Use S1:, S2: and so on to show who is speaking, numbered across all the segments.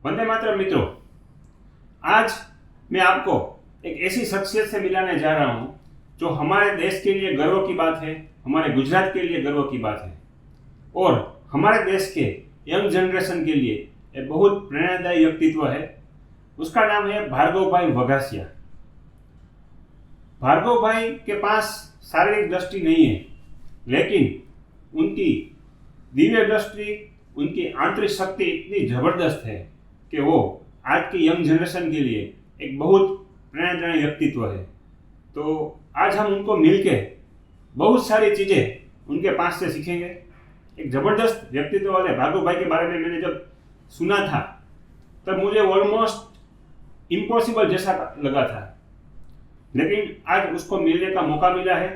S1: वंदे मातरम मित्रों। आज मैं आपको एक ऐसी शख्सियत से मिलाने जा रहा हूँ जो हमारे देश के लिए गर्व की बात है, हमारे गुजरात के लिए गर्व की बात है और हमारे देश के यंग जनरेशन के लिए एक बहुत प्रेरणादायी व्यक्तित्व है। उसका नाम है भार्गव भाई वघासिया। भार्गव भाई के पास शारीरिक दृष्टि नहीं है, लेकिन उनकी दिव्य दृष्टि, उनकी आंतरिक शक्ति इतनी ज़बरदस्त है कि वो आज की यंग जनरेशन के लिए एक बहुत प्रेरणादायी व्यक्तित्व है। तो आज हम उनको मिलके बहुत सारी चीज़ें उनके पास से सीखेंगे। एक ज़बरदस्त व्यक्तित्व वाले भार्गव भाई के बारे में मैंने जब सुना था तब मुझे ऑलमोस्ट इम्पॉसिबल जैसा लगा था, लेकिन आज उसको मिलने का मौका मिला है,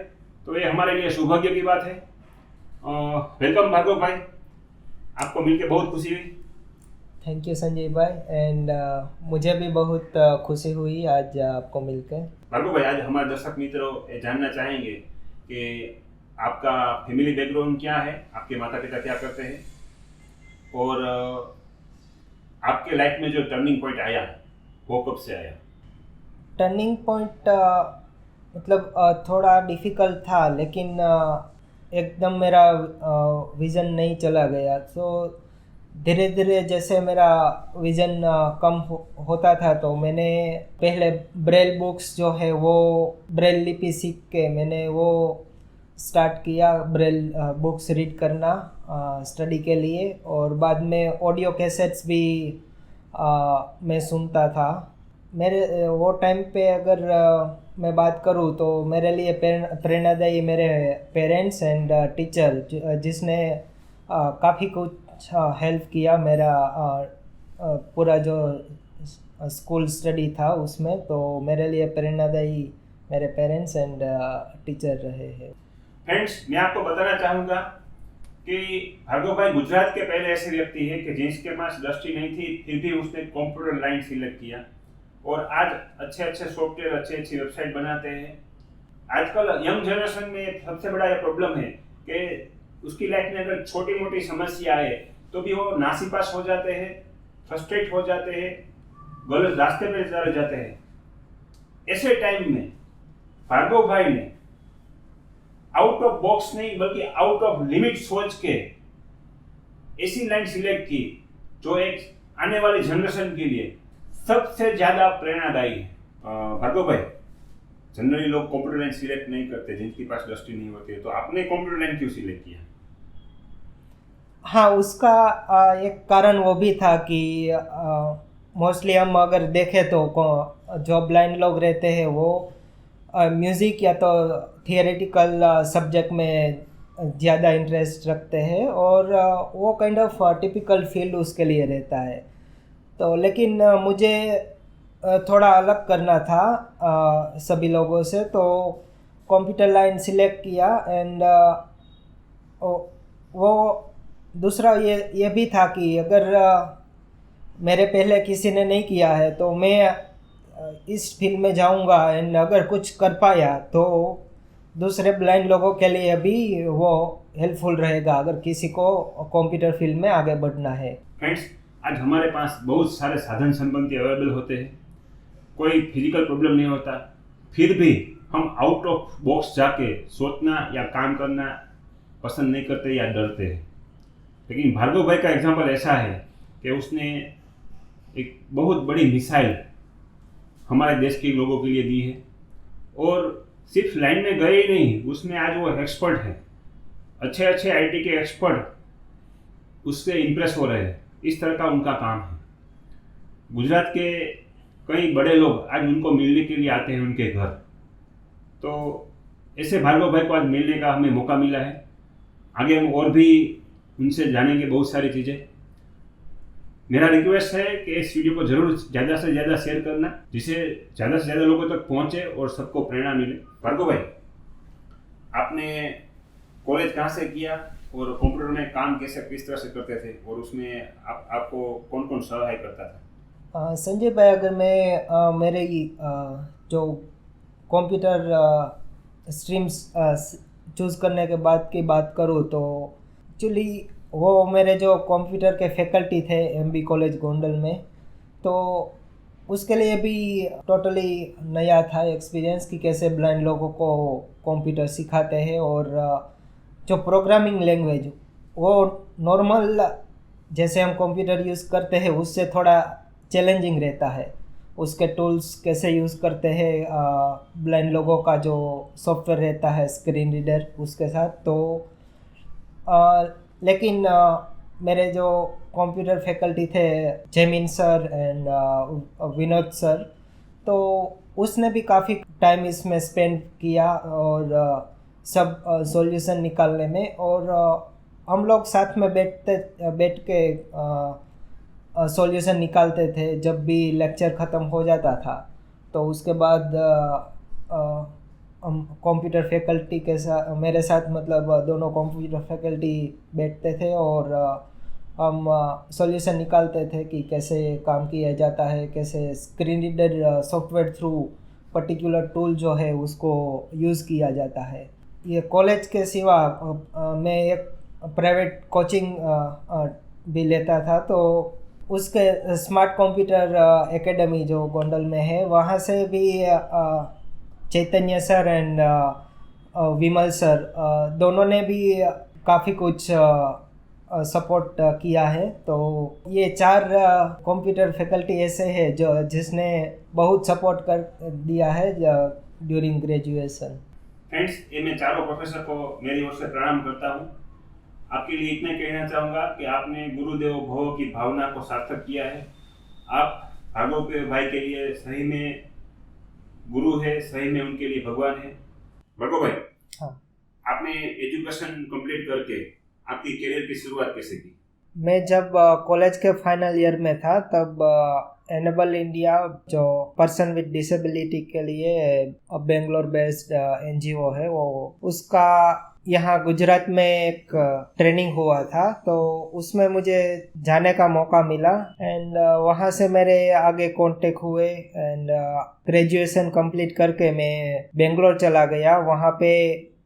S1: तो ये हमारे लिए सौभाग्य की बात है। वेलकम भार्गव भाई, आपको मिलके बहुत खुशी हुई।
S2: थैंक यू संजय भाई एंड मुझे भी बहुत खुशी हुई आज आपको मिलकर।
S1: भार्गव भाई, आज हमारे दर्शक मित्रों ये जानना चाहेंगे कि आपका फैमिली बैकग्राउंड क्या है, आपके माता पिता क्या करते हैं और आपके लाइफ में जो टर्निंग पॉइंट आया वो कब से आया?
S2: टर्निंग पॉइंट मतलब थोड़ा डिफ़िकल्ट था, लेकिन एकदम मेरा विज़न नहीं चला गया। तो धीरे धीरे जैसे मेरा विज़न कम होता था, तो मैंने पहले ब्रेल बुक्स जो है वो ब्रेल लिपि सीख के मैंने वो स्टार्ट किया, ब्रेल बुक्स रीड करना स्टडी के लिए। और बाद में ऑडियो कैसेट्स भी मैं सुनता था। मेरे वो टाइम पे अगर मैं बात करूँ तो मेरे लिए प्रेरणादायी मेरे पेरेंट्स एंड टीचर, जिसने काफ़ी कुछ हेल्प किया मेरा पूरा जो स्कूल स्टडी था उसमें। तो मेरे लिए प्रेरणादायी मेरे पेरेंट्स एंड टीचर रहे हैं।
S1: फ्रेंड्स, मैं आपको बताना चाहूँगा कि भार्गव भाई गुजरात के पहले ऐसे व्यक्ति है कि जिसके पास दृष्टि नहीं थी, फिर भी उसने कंप्यूटर लाइन सिलेक्ट किया और आज अच्छे अच्छे सॉफ्टवेयर, अच्छी वेबसाइट बनाते हैं। आजकल यंग जनरेशन में सबसे बड़ा ये प्रॉब्लम है कि उसकी लाइफ में अगर छोटी मोटी समस्या आए तो भी वो नासीपास हो जाते हैं, फ्रस्ट्रेट हो जाते हैं, गलत रास्ते पर चले जाते हैं। ऐसे टाइम में भार्गव भाई ने आउट ऑफ बॉक्स नहीं बल्कि आउट ऑफ लिमिट सोच के ऐसी लाइन सिलेक्ट की जो एक आने वाली जनरेशन के लिए सबसे ज़्यादा प्रेरणादायी है। भार्गव भाई, जनरली लोग कंप्यूटर लाइन सिलेक्ट नहीं करते जिनके पास दृष्टि नहीं होती है, तो आपने कंप्यूटर लाइन क्यों सिलेक्ट किया?
S2: हाँ, उसका एक कारण वो भी था कि मोस्टली हम अगर देखें तो जो ब्लाइंड लोग रहते हैं वो म्यूज़िक या तो थियोरेटिकल सब्जेक्ट में ज़्यादा इंटरेस्ट रखते हैं और वो काइंड ऑफ टिपिकल फील्ड उसके लिए रहता है। तो लेकिन मुझे थोड़ा अलग करना था सभी लोगों से, तो कंप्यूटर लाइन सिलेक्ट किया। एंड वो दूसरा ये भी था कि अगर मेरे पहले किसी ने नहीं किया है तो मैं इस फील्ड में जाऊंगा एंड अगर कुछ कर पाया तो दूसरे ब्लाइंड लोगों के लिए भी वो हेल्पफुल रहेगा अगर किसी को कंप्यूटर फील्ड में आगे बढ़ना है।
S1: फ्रेंड्स, आज हमारे पास बहुत सारे साधन संपत्ति अवेलेबल होते हैं, कोई फिजिकल प्रॉब्लम नहीं होता, फिर भी हम आउट ऑफ बॉक्स जाके सोचना या काम करना पसंद नहीं करते या डरते हैं। लेकिन भार्गव भाई का एग्जाम्पल ऐसा है कि उसने एक बहुत बड़ी मिसाइल हमारे देश के लोगों के लिए दी है और सिर्फ लाइन में गए ही नहीं, उसमें आज वो एक्सपर्ट है, अच्छे अच्छे आईटी के एक्सपर्ट उससे इम्प्रेस हो रहे हैं। इस तरह का उनका काम है। गुजरात के कई बड़े लोग आज उनको मिलने के लिए आते हैं उनके घर। तो ऐसे भार्गव भाई को आज मिलने का हमें मौका मिला है। आगे हम और भी उनसे जानेंगे बहुत सारी चीज़ें। मेरा रिक्वेस्ट है कि इस वीडियो को ज़रूर ज़्यादा से ज़्यादा शेयर करना, जिससे ज़्यादा से ज़्यादा लोगों तक पहुँचे और सबको प्रेरणा मिले। भार्गव भाई, आपने कॉलेज कहाँ से किया और कंप्यूटर में काम किस तरह से करते थे और उसमें आपको कौन कौन सहाय करता था?
S2: संजय भाई, अगर मैं मेरे जो कंप्यूटर स्ट्रीम्स चूज़ करने के बाद की बात करूँ तो एक्चुअली वो मेरे जो कंप्यूटर के फैकल्टी थे एमबी कॉलेज गोंडल में, तो उसके लिए भी टोटली नया था एक्सपीरियंस कि कैसे ब्लाइंड लोगों को कंप्यूटर सिखाते हैं। और जो प्रोग्रामिंग लैंग्वेज वो नॉर्मल जैसे हम कंप्यूटर यूज़ करते हैं उससे थोड़ा चैलेंजिंग रहता है। उसके टूल्स कैसे यूज़ करते हैं ब्लाइंड लोगों का जो सॉफ्टवेयर रहता है स्क्रीन रीडर उसके साथ। तो लेकिन मेरे जो कंप्यूटर फैकल्टी थे जेमिन सर एंड विनोद सर, तो उसने भी काफ़ी टाइम इसमें स्पेंड किया और सब सॉल्यूशन निकालने में। और हम लोग साथ में बैठ के सॉल्यूशन निकालते थे जब भी लेक्चर ख़त्म हो जाता था। तो उसके बाद हम कंप्यूटर फैकल्टी के साथ मेरे साथ मतलब दोनों कंप्यूटर फैकल्टी बैठते थे और हम सॉल्यूशन निकालते थे कि कैसे काम किया जाता है, कैसे screen reader software through particular tool जो है उसको यूज़ किया जाता है। ये कॉलेज के सिवा मैं एक प्राइवेट कोचिंग भी लेता था। तो उसके स्मार्ट कंप्यूटर एकेडमी जो गोंडल में है वहाँ से भी चैतन्य सर एंड विमल सर दोनों ने भी काफ़ी कुछ सपोर्ट किया है। तो ये 4 कंप्यूटर फैकल्टी ऐसे है जो जिसने बहुत सपोर्ट कर दिया है ड्यूरिंग ग्रेजुएशन।
S1: फ्रेंड्स, ये मैं चारों प्रोफेसर को मेरी ओर से प्रणाम करता हूँ। आपके लिए इतना कहना चाहूँगा कि आपने गुरुदेव भव की भावना को सार्थक किया है। आप भार्गव के भाई के लिए सही में गुरु है, सही में उनके लिए भगवान है। भार्गव भाई,
S2: हाँ,
S1: आपने एजुकेशन कंप्लीट करके आपकी करियर की शुरुआत कैसे की?
S2: मैं जब कॉलेज के फाइनल ईयर में था तब एनेबल इंडिया जो पर्सन विद डिसेबिलिटी के लिए बेंगलोर बेस्ड एनजीओ है वो उसका यहाँ गुजरात में एक ट्रेनिंग हुआ था। तो उसमें मुझे जाने का मौका मिला एंड वहाँ से मेरे आगे कांटेक्ट हुए एंड ग्रेजुएशन कंप्लीट करके मैं बेंगलोर चला गया। वहाँ पे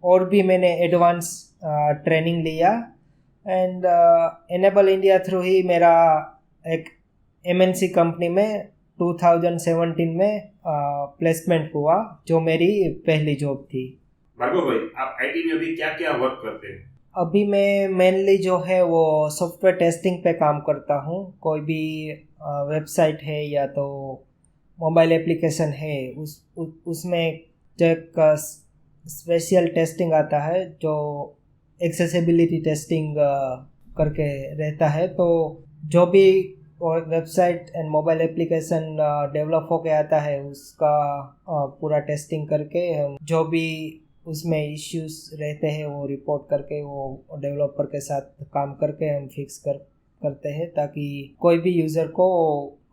S2: और भी मैंने एडवांस ट्रेनिंग लिया एंड एनेबल इंडिया थ्रू ही मेरा एक एमएनसी कंपनी में 2017 में प्लेसमेंट हुआ जो मेरी पहली जॉब थी।
S1: भार्गव भाई, आप आईटी में अभी क्या क्या वर्क करते हैं?
S2: अभी मैं मेनली जो है वो सॉफ्टवेयर टेस्टिंग पे काम करता हूँ। कोई भी वेबसाइट है या तो मोबाइल एप्लीकेशन है उसमें जो एक स्पेशल टेस्टिंग आता है जो एक्सेसिबिलिटी टेस्टिंग करके रहता है। तो जो भी website and mobile application develop होके आता है उसका पूरा टेस्टिंग करके जो भी उसमें इश्यूज रहते हैं वो रिपोर्ट करके वो डेवलपर के साथ काम करके हम फिक्स करते हैं ताकि कोई भी यूज़र को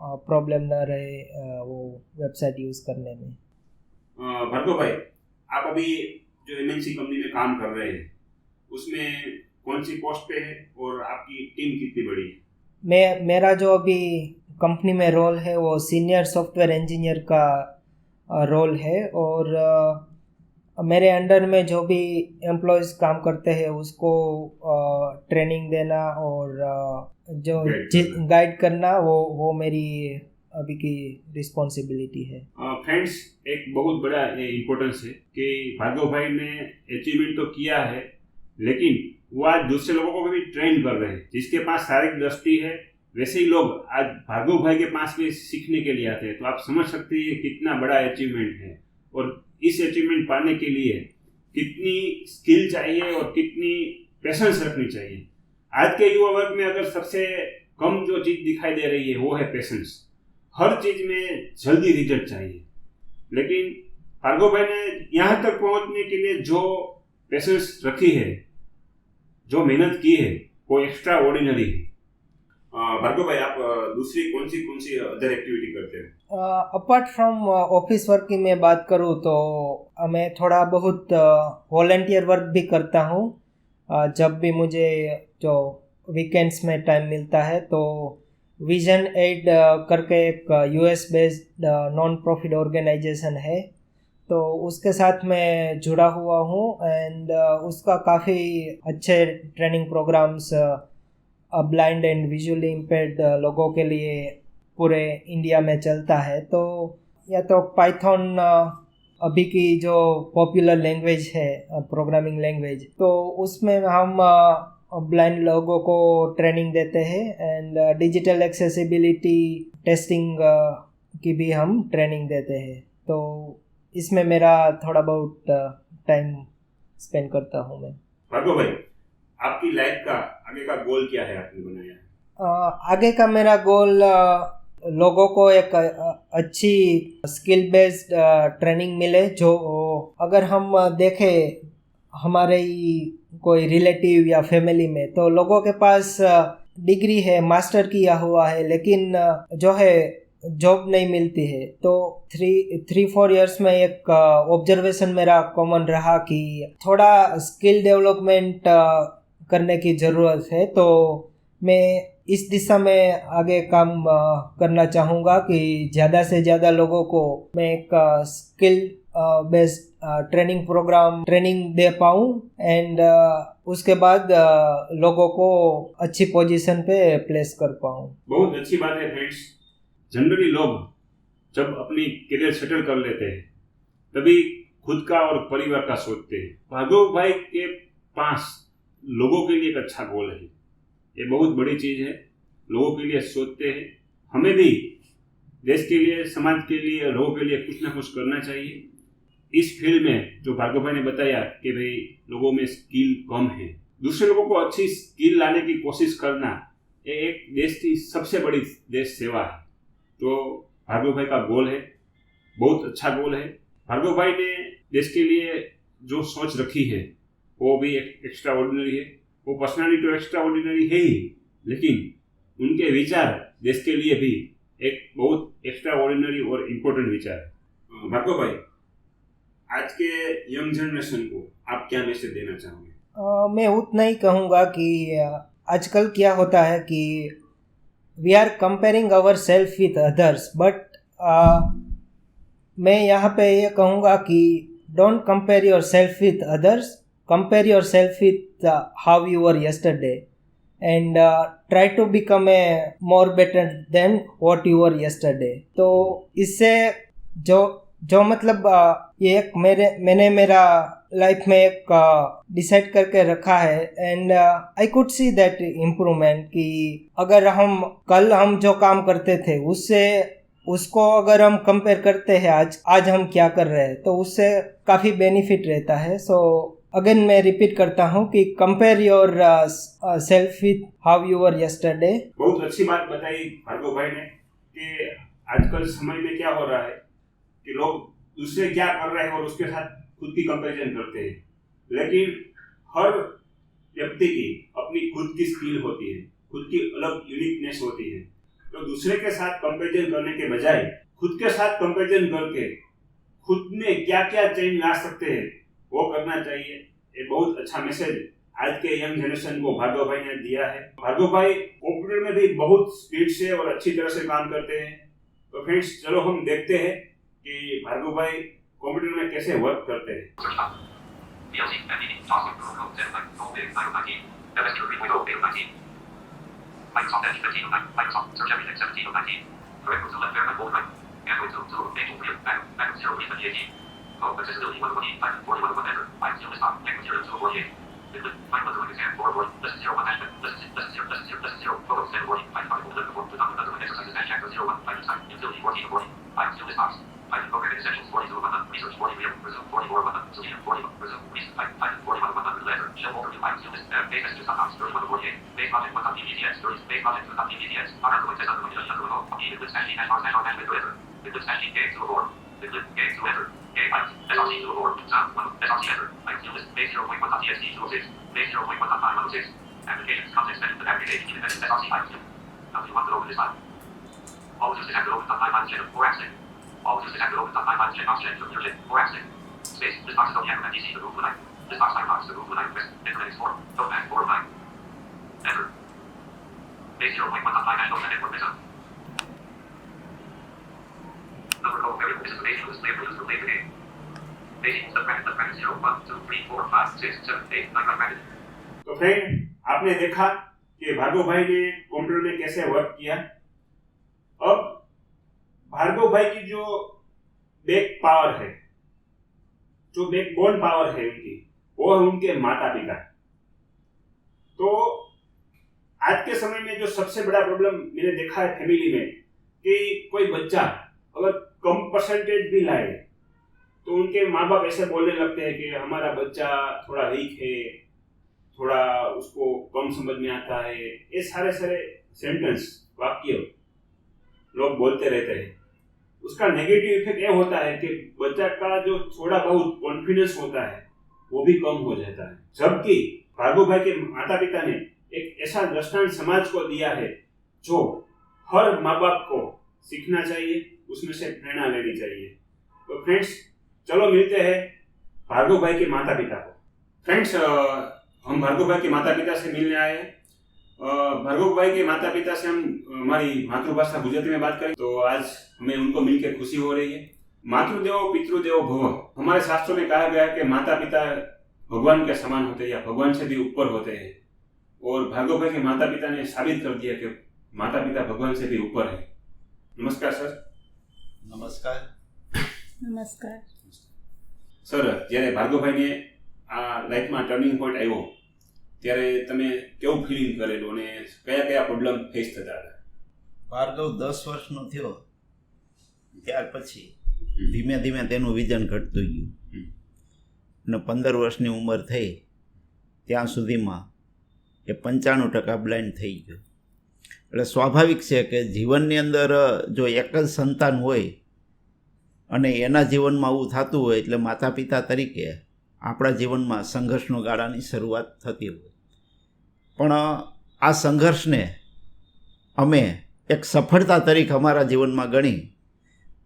S2: प्रॉब्लम ना रहे वो वेबसाइट यूज़ करने में।
S1: भार्गव भाई, आप अभी जो एमएनसी कंपनी में काम कर रहे हैं उसमें कौन सी पोस्ट पे है और आपकी टीम कितनी बड़ी है?
S2: मेरा जो अभी कंपनी में रोल है वो सीनियर सॉफ्टवेयर इंजीनियर का रोल है और मेरे अंडर में जो भी एम्प्लॉयज़ काम करते हैं उसको ट्रेनिंग देना और जो गाइड करना वो मेरी अभी की रिस्पॉन्सिबिलिटी है।
S1: फ्रेंड्स, एक बहुत बड़ा ये इम्पोर्टेंस है कि भार्गव भाई ने अचीवमेंट तो किया है लेकिन वो आज दूसरे लोगों को भी ट्रेन कर रहे हैं। जिसके पास शारीरिक दृष्टि है वैसे ही लोग आज भार्गव भाई के पास भी सीखने के लिए आते हैं। तो आप समझ सकते हैं कितना बड़ा अचीवमेंट है और इस अचीवमेंट पाने के लिए कितनी स्किल चाहिए और कितनी पेशेंस रखनी चाहिए। आज के युवा वर्ग में अगर सबसे कम जो चीज़ दिखाई दे रही है वो है पेशेंस। हर चीज़ में जल्दी रिजल्ट चाहिए, लेकिन भार्गव भाई ने यहाँ तक पहुँचने के लिए जो पेशेंस रखी है, जो मेहनत की है, वो एक्स्ट्रा ऑर्डिनरी है। भार्गव भाई, आप दूसरी कौन सी अदर एक्टिविटी करते हैं?
S2: अपार्ट फ्रॉम ऑफिस वर्क की मैं बात करूँ तो मैं थोड़ा बहुत वॉलंटियर वर्क भी करता हूँ। जब भी मुझे जो वीकेंड्स में टाइम मिलता है तो विजन एड करके एक US based non profit organisation है तो उसके साथ मैं जुड़ा हुआ हूँ एंड उसका काफ़ी अच्छे training programmes blind and visually impaired लोगों के लिए पूरे इंडिया में चलता है। तो या तो पाइथन अभी की जो पॉपुलर लैंग्वेज है प्रोग्रामिंग लैंग्वेज, तो उसमें हम ब्लाइंड लोगों को ट्रेनिंग देते हैं एंड डिजिटल एक्सेसिबिलिटी टेस्टिंग की भी हम ट्रेनिंग देते हैं। तो इसमें मेरा थोड़ा बहुत टाइम स्पेंड करता हूँ मैं।
S1: भार्गव भाई, आपकी लाइफ का आगे का गोल क्या है आपने बनाया है?
S2: आगे का मेरा गोल लोगों को एक अच्छी स्किल बेस्ड ट्रेनिंग मिले, जो अगर हम देखें हमारे ही कोई रिलेटिव या फैमिली में, तो लोगों के पास डिग्री है, मास्टर किया हुआ है, लेकिन जो है जॉब नहीं मिलती है। तो 3-4 इयर्स में एक ऑब्जर्वेशन मेरा कॉमन रहा कि थोड़ा स्किल डेवलपमेंट करने की ज़रूरत है। तो मैं इस दिशा में आगे काम करना चाहूँगा कि ज़्यादा से ज़्यादा लोगों को मैं एक skill based training program training दे पाऊँ एंड उसके बाद लोगों को अच्छी पोजीशन पे प्लेस कर पाऊँ।
S1: बहुत अच्छी बात है फ्रेंड्स। जनरली लोग जब अपनी करियर सेटल कर लेते हैं तभी खुद का और परिवार का सोचते हैं। भार्गव भाई के पास लोगों के लिए एक अच्छा गोल है, ये बहुत बड़ी चीज़ है। लोगों के लिए सोचते हैं। हमें भी देश के लिए, समाज के लिए, लोगों के लिए कुछ ना कुछ करना चाहिए। इस फील्ड में जो भार्गव भाई ने बताया कि भाई लोगों में स्किल कम है, दूसरे लोगों को अच्छी स्किल लाने की कोशिश करना, ये एक देश की सबसे बड़ी देश सेवा है। तो भार्गव भाई का गोल है, बहुत अच्छा गोल है। भार्गव भाई ने देश के लिए जो सोच रखी है वो भी एक्स्ट्रा ऑर्डिनरी है। वो पर्सनालिटी तो एक्स्ट्रा ऑर्डिनरी है ही, लेकिन उनके विचार देश के लिए भी एक बहुत एक्स्ट्रा ऑर्डिनरी और इम्पोर्टेंट विचार है। भार्गव भाई, आज के यंग जनरेशन को आप क्या मैसेज देना चाहोगे?
S2: मैं उतना ही कहूँगा कि आजकल क्या होता है कि we are comparing our self with others, but मैं यहाँ पे ये कहूँगा कि don't compare your self with others, compare your self with how you were yesterday and try to become a more better than what you were yesterday। तो इससे जो मतलब ये एक मैंने मेरा लाइफ में एक डिसाइड करके रखा है and I could see that improvement कि अगर कल हम जो काम करते थे उसको अगर हम कंपेयर करते हैं आज हम क्या कर रहे हैं, तो उससे काफ़ी बेनिफिट रहता है। सो अगेन मैं रिपीट करता हूँ कि compare your self with how you were yesterday।
S1: बहुत अच्छी बात बताई भार्गव भाई ने कि आजकल समय में क्या हो रहा है कि लोग दूसरे क्या कर रहे हैं और उसके साथ खुद की कंपैरिजन करते हैं, लेकिन हर व्यक्ति की अपनी खुद की स्किल होती है, खुद की अलग यूनिकनेस होती है। तो दूसरे के साथ कंपैरिजन करने के बजाय खुद के साथ कंपैरिजन करके खुद में क्या क्या चेंज ला सकते हैं वो करना चाहिए। ये बहुत अच्छा मैसेज आज के यंग जनरेशन को भार्गव भाई ने दिया है। भार्गव भाई कंप्यूटर में भी बहुत स्पीड से और अच्छी तरह से काम करते हैं। तो फ्रेंड्स, चलो हम देखते हैं कि भार्गव भाई कंप्यूटर में कैसे वर्क करते हैं। तो फ्रेंड, आपने देखा कि भार्गव भाई ने कंप्यूटर में कैसे वर्क किया। अब भार्गव भाई की जो बैक पावर है, जो बैकबोन पावर है उनकी, वो है उनके माता पिता। तो आज के समय में जो सबसे बड़ा प्रॉब्लम मैंने देखा है फैमिली में, कि कोई बच्चा अगर कम परसेंटेज भी लाए तो उनके माँ बाप ऐसे बोलने लगते हैं कि हमारा बच्चा थोड़ा वीक है, थोड़ा उसको कम समझ में आता है। ये सारे सेंटेंस, वाक्य लोग बोलते रहते हैं। उसका नेगेटिव इफेक्ट ये होता है कि बच्चा का जो थोड़ा बहुत कॉन्फिडेंस होता है वो भी कम हो जाता है। जबकि भार्गव भाई के माता पिता ने एक ऐसा दृष्टांत समाज को दिया है जो हर माँ बाप को सीखना चाहिए, उसमें से प्रेरणा लेनी चाहिए। तो फ्रेंड्स, चलो मिलते हैं भार्गव भाई के माता पिता को। फ्रेंड्स, हम भार्गव भाई के माता पिता से मिलने आए हैं। भार्गव भाई के माता पिता से हम हमारी मातृभाषा गुजराती में बात करें तो आज हमें उनको मिलकर खुशी हो रही है। मातृदेवो पितृदेवो भव, हमारे शास्त्रों में कहा गया है कि माता पिता भगवान के समान होते हैं या भगवान से भी ऊपर होते हैं। और भार्गव भाई के माता पिता ने साबित कर दिया कि माता पिता भगवान से भी ऊपर है। नमस्कार सर।
S3: નમસ્કાર.
S4: નમસ્કાર.
S1: સર, જ્યારે ભાર્ગવભાઈને આ લાઈફમાં ટર્નિંગ પોઈન્ટ આવ્યો ત્યારે તમે કેવું ફીલિંગ કરેલું અને કયા કયા પ્રોબ્લેમ ફેસ થતા હતા?
S3: ભાર્ગવ 10 વર્ષનો થયો ત્યાર પછી ધીમે ધીમે તેનું વિઝન ઘટતું ગયું અને 15 વર્ષની ઉંમર થઈ ત્યાં સુધીમાં એ 95% બ્લાઇન્ડ થઈ ગયો. એટલે સ્વાભાવિક છે કે જીવનની અંદર જો એક જ સંતાન હોય અને એના જીવનમાં આવું થતું હોય એટલે માતા પિતા તરીકે આપણા જીવનમાં સંઘર્ષનો ગાળાની શરૂઆત થતી હોય. પણ આ સંઘર્ષને અમે એક સફળતા તરીકે અમારા જીવનમાં ગણી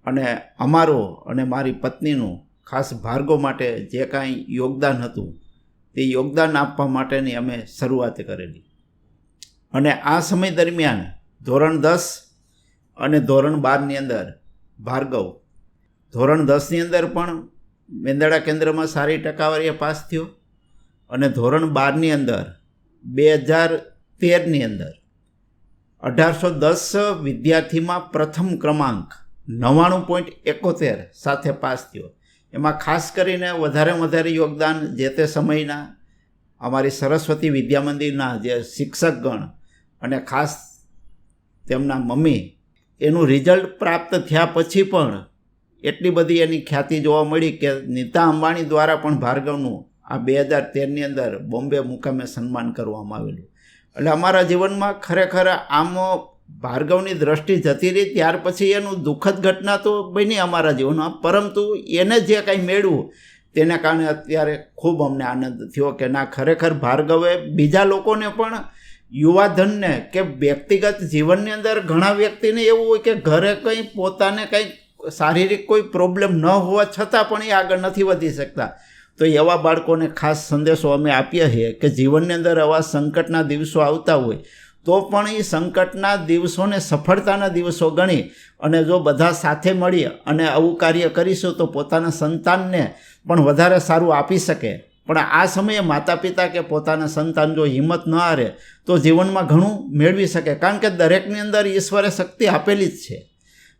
S3: અને અમારો અને મારી પત્નીનું ખાસ ભાર્ગવ માટે જે કાંઈ યોગદાન હતું તે યોગદાન આપવા માટેની અમે શરૂઆત કરેલી. અને આ સમય દરમિયાન ધોરણ 10 અને ધોરણ 12ની અંદર ભાર્ગવ ધોરણ 10ની અંદર પણ મેંદરડા કેન્દ્રમાં સારી ટકાવારીએ પાસ થયો અને ધોરણ 12ની અંદર 2013ની અંદર 1810 વિદ્યાર્થીમાં પ્રથમ ક્રમાંક 99.71 સાથે પાસ થયો. એમાં ખાસ કરીને વધારે યોગદાન જે તે સમયના અમારી સરસ્વતી વિદ્યા મંદિરના જે શિક્ષકગણ અને ખાસ તેમના મમ્મી, એનું રિઝલ્ટ પ્રાપ્ત થયા પછી પણ એટલી બધી એની ખ્યાતિ જોવા મળી કે નીતા અંબાણી દ્વારા પણ ભાર્ગવનું આ 2013ની અંદર બોમ્બે મુકામે સન્માન કરવામાં આવેલું. એટલે અમારા જીવનમાં ખરેખર આમ ભાર્ગવની દ્રષ્ટિ જતી રહી ત્યાર પછી એનું દુઃખદ ઘટના તો બની અમારા જીવનમાં, પરંતુ એને જે કાંઈ મેળવ્યું તેને કારણે અત્યારે ખૂબ અમને આનંદ થયો કે ના, ખરેખર ભાર્ગવે બીજા લોકોને પણ, યુવાધનને કે વ્યક્તિગત જીવનની અંદર ઘણા વ્યક્તિને એવું હોય કે ઘરે કંઈ પોતાને કંઈ શારીરિક કોઈ પ્રોબ્લેમ ન હોવા છતાં પણ એ આગળ નથી વધી શકતા. તો એવા બાળકોને ખાસ સંદેશો અમે આપીએ છીએ કે જીવનની અંદર આવા સંકટના દિવસો આવતા હોય તો પણ એ સંકટના દિવસોને સફળતાના દિવસો ગણી અને જો બધા સાથે મળી અને આવું કાર્ય કરીશું તો પોતાના સંતાનને પણ વધારે સારું આપી શકે. પણ આ સમયે માતા પિતા કે પોતાના સંતાન જો હિંમત ન હારે તો જીવનમાં ઘણું મેળવી શકે, કારણ કે દરેકની અંદર ઈશ્વરે શક્તિ આપેલી જ છે.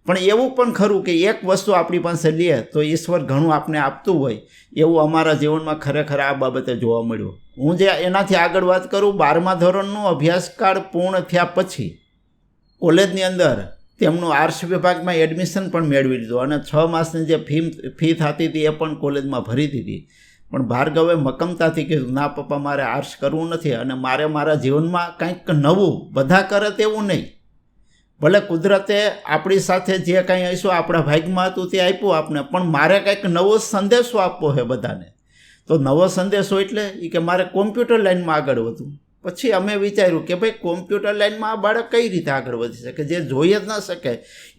S3: પણ એવું પણ ખરું કે એક વસ્તુ આપણી પાસે લઈએ તો ઈશ્વર ઘણું આપણે આપતું હોય, એવું અમારા જીવનમાં ખરેખર આ બાબતે જોવા મળ્યું. હું જે એનાથી આગળ વાત કરું, 12મા ધોરણનું અભ્યાસકાળ પૂર્ણ થયા પછી કોલેજની અંદર તેમનું આર્ટ્સ વિભાગમાં એડમિશન પણ મેળવી લીધું અને 6 માસની જે ફી થતી હતી એ પણ કોલેજમાં ભરી દીધી. પણ ભાર્ગવે મક્કમતાથી કીધું, ના પપ્પા, મારે આર્ટ્સ કરવું નથી અને મારે મારા જીવનમાં કંઈક નવું, બધા કરે તેવું નહીં. ભલે કુદરતે આપણી સાથે જે કાંઈ હશું આપણા ભાગ્યમાં હતું તે આપ્યું આપણે, પણ મારે કંઈક નવો સંદેશો આપવો છે બધાને. તો નવો સંદેશો એટલે એ કે મારે કોમ્પ્યુટર લાઇનમાં આગળ વધવું. પછી અમે વિચાર્યું કે ભાઈ કોમ્પ્યુટર લાઇનમાં આ બાળક કઈ રીતે આગળ વધી શકે, જે જોઈ જ ન શકે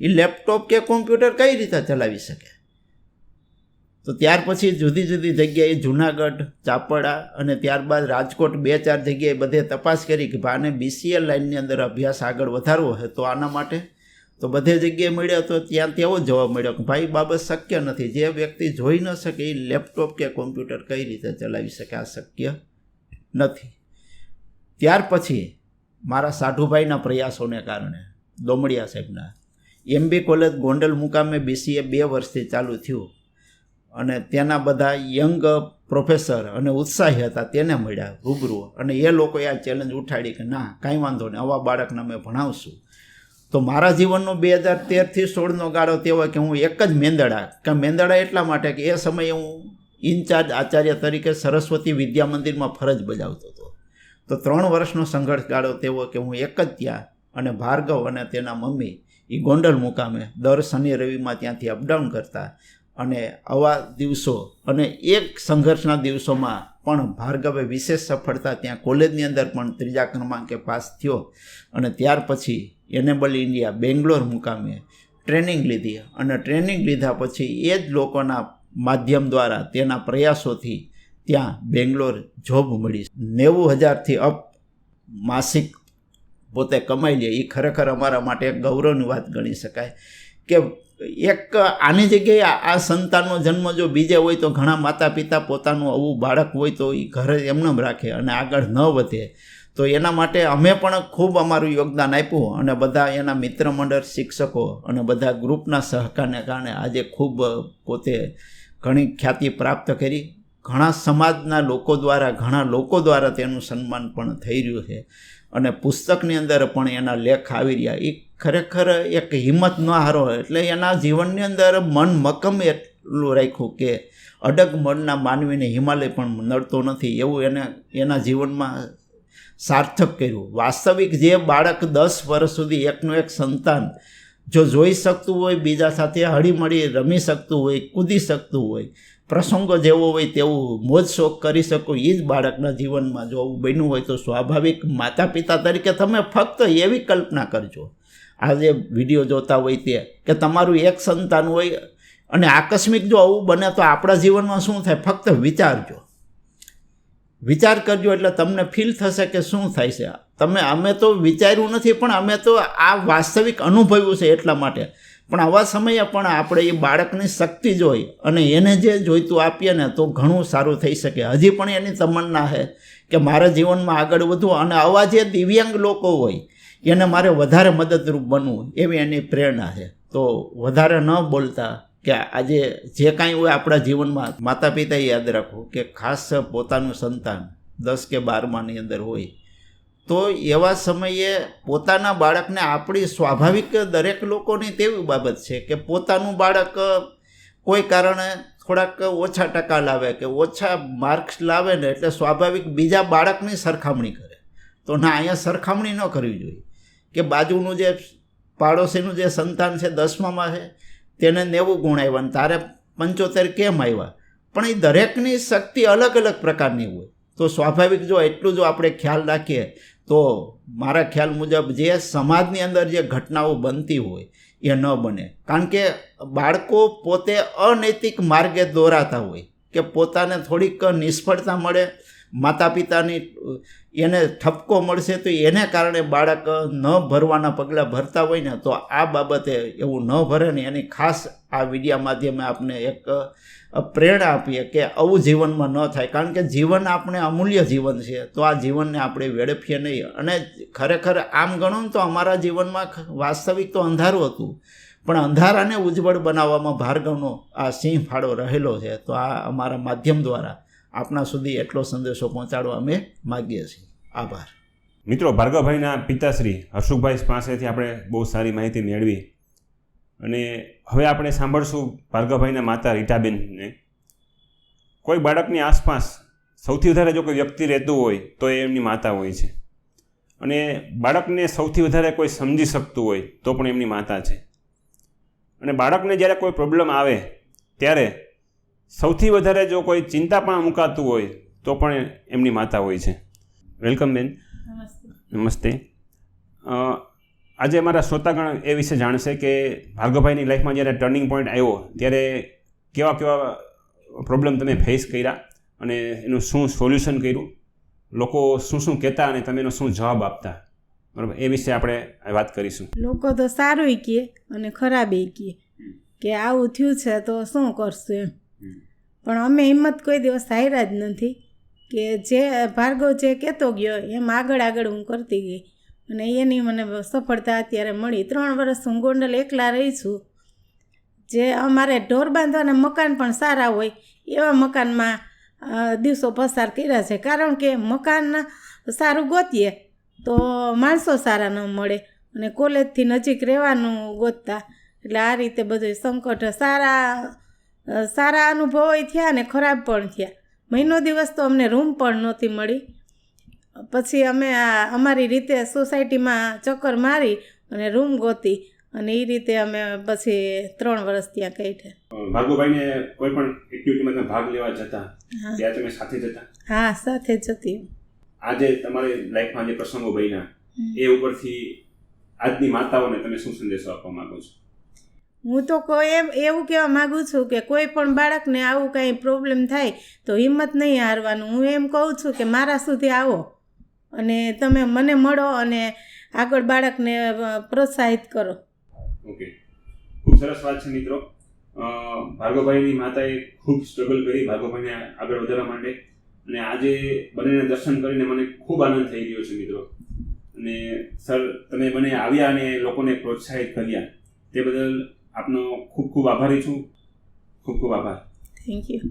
S3: એ લેપટોપ કે કોમ્પ્યુટર કઈ રીતે ચલાવી શકે. તો ત્યાર પછી જુદી જુદી જગ્યાએ જુનાગઢ, ચાપડા અને ત્યારબાદ રાજકોટ 2-4 જગ્યાએ બધે તપાસ કરી કે આને BCA લાઇનની અંદર અભ્યાસ આગળ વધારવો છે તો આના માટે તો બધે જગ્યાએ મળ્યો તો ત્યાં તેવો જવાબ મળ્યો કે ભાઈ બાબત શક્ય નથી. જે વ્યક્તિ જોઈ ન શકે એ લેપટોપ કે કોમ્પ્યુટર કઈ રીતે ચલાવી શકે, આ શક્ય નથી. ત્યાર પછી મારા સાઢુભાઈના પ્રયાસોને કારણે, દોમડિયા સાહેબના, MB કોલેજ ગોંડલ મુકામે BCA 2 વર્ષથી ચાલુ થયું અને ત્યાંના બધા યંગ પ્રોફેસર અને ઉત્સાહી હતા તેને મળ્યા રૂબરૂ, અને એ લોકોએ આ ચેલેન્જ ઉઠાડી કે ના કાંઈ વાંધો નહીં, આવા બાળકને અમે ભણાવશું. તો મારા જીવનનો 2013થી 16નો ગાળો તેવો કે હું એક જ મેંદડા એટલા માટે કે એ સમયે હું ઇન્ચાર્જ આચાર્ય તરીકે સરસ્વતી વિદ્યા મંદિરમાં ફરજ બજાવતો હતો. તો 3 વર્ષનો સંઘર્ષ ગાળો તેવો કે હું એક જ ત્યાં, અને ભાર્ગવ અને તેના મમ્મી એ ગોંડલ મુકામે દર શનિ રવિમાં ત્યાંથી અપડાઉન કરતા. અને આવા દિવસો અને એક સંઘર્ષના દિવસોમાં પણ ભાર્ગવે વિશેષ સફળતા ત્યાં કોલેજની અંદર પણ 3જા ક્રમાંકે પાસ થયો, અને ત્યાર પછી એનેબલ ઇન્ડિયા બેંગ્લોર મુકામે ટ્રેનિંગ લીધી, અને ટ્રેનિંગ લીધા પછી એ જ લોકોના માધ્યમ દ્વારા તેના પ્રયાસોથી ત્યાં બેંગ્લોર જોબ મળી. 90,000થી અપ માસિક પોતે કમાઈ લે, એ ખરેખર અમારા માટે એક ગૌરવની વાત ગણી શકાય. કે એક આની જગ્યાએ આ સંતાનનો જન્મ જો બીજે હોય તો ઘણા માતા પિતા પોતાનું આવું બાળક હોય તો એ ઘરે એમને રાખે અને આગળ ન વધે. તો એના માટે અમે પણ ખૂબ અમારું યોગદાન આપ્યું, અને બધા એના મિત્ર મંડળ, શિક્ષકો અને બધા ગ્રુપના સહકારને કારણે આજે ખૂબ પોતે ઘણી ખ્યાતિ પ્રાપ્ત કરી. ઘણા સમાજના ઘણા લોકો દ્વારા તેનું સન્માન પણ થઈ રહ્યું છે, અને પુસ્તકની અંદર પણ એના લેખ આવી રહ્યા. એ ખરેખર એક હિંમત ન હારો, એટલે એના જીવનની અંદર મન મક્કમ એટલું રાખ્યું કે અડગ મનના માનવીને હિમાલય પણ નડતો નથી, એવું એના જીવનમાં સાર્થક કર્યું. વાસ્તવિક જે બાળક 10 વર્ષ સુધી એકનું એક સંતાન જો જોઈ શકતું હોય, બીજા સાથે હળીમળી રમી શકતું હોય, કૂદી શકતું હોય, પ્રસંગો જેવો હોય તેવું મોજ શોખ કરી શકો, એ જ બાળકના જીવનમાં જો આવું બન્યું હોય તો સ્વાભાવિક માતા પિતા તરીકે તમે ફક્ત એવી કલ્પના કરજો, આ જે વિડીયો જોતા હોય તે, કે તમારું એક સંતાન હોય અને આકસ્મિક જો આવું બને તો આપણા જીવનમાં શું થાય, ફક્ત વિચાર કરજો એટલે તમને ફીલ થશે કે શું થાય છે. અમે તો વિચાર્યું નથી, પણ અમે તો આ વાસ્તવિક અનુભવ્યું છે. એટલા માટે પણ આવા સમયે પણ આપણે એ બાળકની શક્તિ જોઈ અને એને જે જોઈતું આપીએ ને તો ઘણું સારું થઈ શકે. હજી પણ એની તમન્ના છે કે મારા જીવનમાં આગળ વધવું, અને આવા જે દિવ્યાંગ લોકો હોય એને મારે વધારે મદદરૂપ બનવું, એવી એની પ્રેરણા છે. તો વધારે ન બોલતા કે આજે જે કાંઈ હોય આપણા જીવનમાં માતા પિતાએ યાદ રાખવું કે ખાસ પોતાનું સંતાન 10 કે 12માની અંદર હોય તો એવા સમયે પોતાના બાળકને, આપણી સ્વાભાવિક દરેક લોકોની તેવી બાબત છે કે પોતાનું બાળક કોઈ કારણે થોડાક ઓછા ટકા લાવે કે ઓછા માર્ક્સ લાવે ને એટલે સ્વાભાવિક બીજા બાળકની સરખામણી કરે. તો ના, અહીંયા સરખામણી ન કરવી જોઈએ કે બાજુનું જે પાડોશીનું જે સંતાન છે 10મામાં છે તેને 90 ગુણ આવ્યા ને તારે 75 કેમ આવ્યા, પણ એ દરેકની શક્તિ અલગ અલગ પ્રકારની હોય. તો સ્વાભાવિક જો એટલું જો આપણે ખ્યાલ રાખીએ તો મારા ખ્યાલ મુજબ જે સમાજની અંદર જે ઘટનાઓ બનતી હોય એ ન બને. કારણ કે બાળકો પોતે અનૈતિક માર્ગે દોરાતા હોય કે પોતાને થોડીક નિષ્ફળતા મળે, માતા પિતાની એને ઠપકો મળશે તો એને કારણે બાળક ન ભરવાના પગલાં ભરતા હોય ને, તો આ બાબતે એવું ન ભરે ને એની ખાસ આ વિડીયા માધ્યમે આપણે એક પ્રેરણા આપીએ કે આવું જીવનમાં ન થાય. કારણ કે જીવન આપણે અમૂલ્ય જીવન છે, તો આ જીવનને આપણે વેડફીએ નહીં. અને ખરેખર આમ ગણો ને તો અમારા જીવનમાં વાસ્તવિક તો અંધારું હતું, પણ અંધારાને ઉજ્જવળ બનાવવામાં ભાર્ગવનો આ સિંહ ફાળો રહેલો છે. તો આ અમારા માધ્યમ દ્વારા આપણા સુધી એટલો સંદેશો પહોંચાડવા અમે માગીએ છીએ. આભાર.
S1: મિત્રો, ભાર્ગવભાઈના પિતાશ્રી હર્ષુભાઈ પાસેથી આપણે બહુ સારી માહિતી મેળવી, અને હવે આપણે સાંભળશું ભાર્ગવભાઈના માતા રીટાબેનને. કોઈ બાળકની આસપાસ સૌથી વધારે જો કોઈ વ્યક્તિ રહેતું હોય તો એ એમની માતા હોય છે, અને બાળકને સૌથી વધારે કોઈ સમજી શકતું હોય તો પણ એમની માતા છે. અને બાળકને જ્યારે કોઈ પ્રોબ્લેમ આવે ત્યારે સૌથી વધારે જો કોઈ ચિંતા પણ મુકાતું હોય તો પણ એમની માતા હોય છે. વેલકમ બેન. નમસ્તે. આજે અમારા શ્રોતાગણ એ વિશે જાણશે કે ભાર્ગવભાઈની લાઈફમાં જ્યારે ટર્નિંગ પોઈન્ટ આવ્યો ત્યારે કેવા કેવા પ્રોબ્લેમ તમે ફેસ કર્યા અને એનું શું સોલ્યુશન કર્યું, લોકો શું શું કહેતા અને તમે એનો શું જવાબ આપતા, બરાબર? એ વિશે આપણે વાત કરીશું.
S4: લોકો તો સારું કહે અને ખરાબ કહે કે આવું થયું છે તો શું કરશું એમ, પણ અમે હિંમત કોઈ દિવસ હાર્યા જ નથી કે જે ભાર્ગવ જે કહેતો ગયો એમ આગળ હું કરતી ગઈ. અને એની મને સફળતા અત્યારે મળી. 3 વર્ષ હું ગોંડલ એકલા રહી છું. જે અમારે ઢોર બાંધવાના મકાન પણ સારા હોય એવા મકાનમાં દિવસો પસાર કર્યા છે. કારણ કે મકાન સારું ગોતીએ તો માણસો સારા ન મળે, અને કોલેજથી નજીક રહેવાનું ગોતતા, એટલે આ રીતે બધું સંકટ સારા અનુભવો થયા અને ખરાબ પણ થયા. મહિનો દિવસ તો અમને રૂમ પણ નહોતી મળી. પછી અમે અમારી રીતે સોસાયટીમાં ચક્કર મારી અને રૂમ ગોતી, અને એ રીતે અમે પછી 3 વર્ષ ત્યાં કાઢ્યા.
S1: ભાર્ગવભાઈને કોઈ પણ એક્ટિવિટીમાં તમે ભાગ લેવા જતા ત્યારે તમે સાથે જતા?
S4: હા, સાથે જતી.
S1: આજે તમારી લાઈફમાં જે પ્રસંગો બન્યા એ ઉપરથી આજની માતાઓને તમે શું સંદેશો આપવા માંગો છો?
S4: હું તો એવું કહેવા માગું છું કે કોઈ પણ બાળકને આવું કાંઈ પ્રોબ્લેમ થાય તો હિંમત નહીં હારવાનું. હું એમ કહું છું કે મારા સુધી આવો અને તમે મને મળો અને આગળ બાળકને પ્રોત્સાહિત કરો.
S1: ઓકે, ખૂબ સરસ વાત છે મિત્રો. ભાર્ગવભાઈની માતાએ ખૂબ સ્ટ્રગલ કરી ભાર્ગવભાઈને આગળ વધારવા માટે, અને આજે બંનેના દર્શન કરીને મને ખૂબ આનંદ થઈ ગયો છે મિત્રો. અને સર, તમે મને આવ્યા અને લોકોને પ્રોત્સાહિત કર્યા તે બદલ આપનો ખૂબ ખૂબ આભારી છું. ખૂબ ખૂબ આભાર.
S4: Thank you.